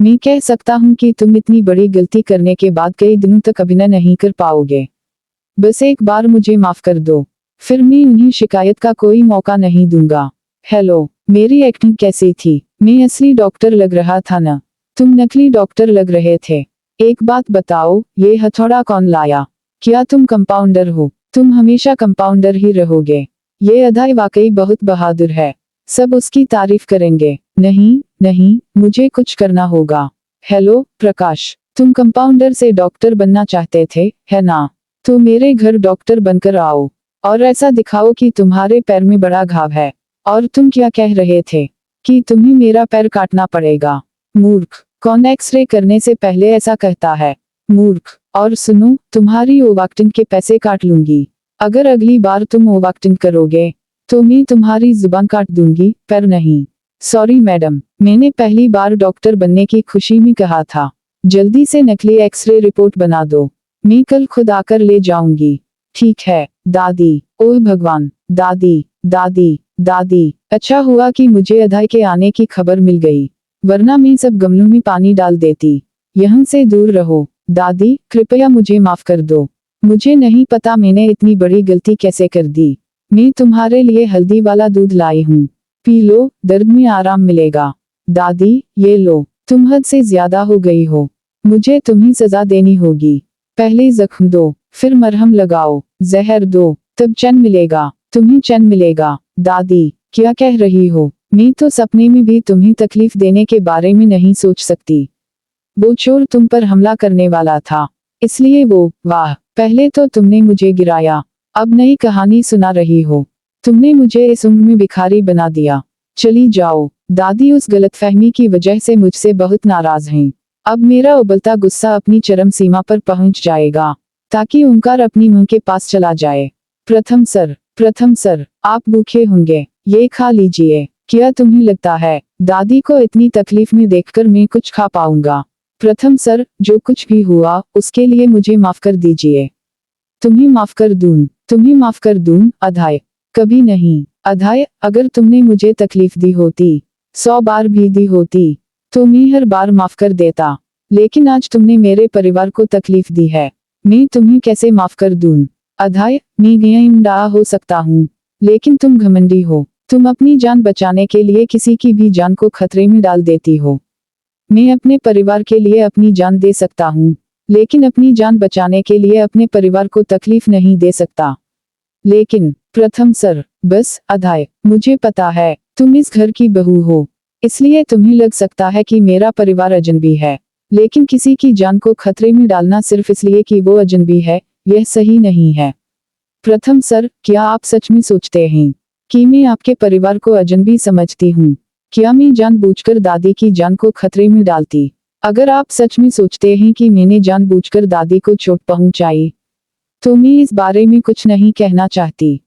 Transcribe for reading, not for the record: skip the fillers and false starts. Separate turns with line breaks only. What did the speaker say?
मैं कह सकता हूँ कि तुम इतनी बड़ी गलती करने के बाद कई दिनों तक अभिनय नहीं कर पाओगे। बस एक बार मुझे माफ कर दो, फिर मैं उन्हें शिकायत का कोई मौका नहीं दूंगा। हेलो, मेरी एक्टिंग कैसी थी? मैं असली डॉक्टर लग रहा था ना? तुम नकली डॉक्टर लग रहे थे। एक बात बताओ, ये हथौड़ा कौन लाया? क्या तुम कंपाउंडर हो? तुम हमेशा कंपाउंडर ही रहोगे। ये अधाई वाकई बहुत बहादुर है, सब उसकी तारीफ करेंगे। नहीं नहीं, मुझे कुछ करना होगा। हेलो प्रकाश, तुम कंपाउंडर से डॉक्टर बनना चाहते थे, है ना? तो मेरे घर डॉक्टर बनकर आओ और ऐसा दिखाओ कि तुम्हारे पैर में बड़ा घाव है। और तुम क्या कह रहे थे? कि तुम्हें मेरा पैर काटना पड़ेगा? मूर्ख, कौन एक्सरे करने से पहले ऐसा कहता है? मूर्ख, और सुनो, तुम्हारी ओवरएक्टिंग के पैसे काट लूंगी। अगर अगली बार तुम ओवरएक्टिंग करोगे तो मैं तुम्हारी जुबान काट दूंगी, पैर नहीं। सॉरी मैडम, मैंने पहली बार डॉक्टर बनने की खुशी में कहा था। जल्दी से नकली एक्सरे रिपोर्ट बना दो, मैं कल खुद आकर ले जाऊंगी। ठीक है दादी। ओह भगवान, दादी दादी दादी, अच्छा हुआ कि मुझे अधाई के आने की खबर मिल गई, वरना मैं सब गमलों में पानी डाल देती। यहाँ से दूर रहो। दादी कृपया मुझे माफ कर दो, मुझे नहीं पता मैंने इतनी बड़ी गलती कैसे कर दी। मैं तुम्हारे लिए हल्दी वाला दूध लाई हूँ, पी लो, दर्द में आराम मिलेगा। दादी ये लो, तुम हद से ज्यादा हो गई हो, मुझे तुम्हें सजा देनी होगी। पहले जख्म दो, फिर मरहम लगाओ, जहर दो, तब चैन मिलेगा, तुम्हें चैन मिलेगा। दादी क्या कह रही हो? मैं तो सपने में भी तुम्हें तकलीफ देने के बारे में नहीं सोच सकती। वो चोर तुम पर हमला करने वाला था, इसलिए वो। वाह, पहले तो तुमने मुझे गिराया, अब नई कहानी सुना रही हो। तुमने मुझे इस उम्र में भिखारी बना दिया। चली जाओ। दादी उस गलतफहमी की वजह से मुझसे बहुत नाराज हैं। अब मेरा उबलता गुस्सा अपनी चरम सीमा पर पहुंच जाएगा, ताकि ओंकार अपनी मुंह के पास चला जाए। प्रथम सर, आप भूखे होंगे, ये खा लीजिए। क्या तुम्हें लगता है दादी को इतनी तकलीफ में देखकर मैं कुछ खा पाऊंगा? प्रथम सर, जो कुछ भी हुआ उसके लिए मुझे माफ कर दीजिए। तुम्हें माफ कर दूं, अधाय? कभी नहीं। अधाय, अगर तुमने मुझे तकलीफ दी होती, 100 बार भी दी होती, तो मैं हर बार माफ कर देता। लेकिन आज तुमने मेरे परिवार को तकलीफ दी है, मैं तुम्हें कैसे माफ कर दूं? अधाय, मैं बेईमान हो सकता हूँ, लेकिन तुम घमंडी हो। तुम अपनी जान बचाने के लिए किसी की भी जान को खतरे में डाल देती हो। मैं अपने परिवार के लिए अपनी जान दे सकता हूँ, लेकिन अपनी जान बचाने के लिए अपने परिवार को तकलीफ नहीं दे सकता। लेकिन प्रथम सर, बस अधाय, मुझे पता है तुम इस घर की बहू हो, इसलिए तुम्हें लग सकता है कि मेरा परिवार अजनबी है। लेकिन किसी की जान को खतरे में डालना सिर्फ इसलिए कि वो अजनबी है, यह सही नहीं है। प्रथम सर, क्या आप सच में सोचते हैं कि मैं आपके परिवार को अजनबी समझती हूँ? क्या मैं जानबूझकर दादी की जान को खतरे में डालती? अगर आप सच में सोचते हैं कि मैंने जानबूझकर दादी को चोट पहुंचाई, तो मैं इस बारे में कुछ नहीं कहना चाहती।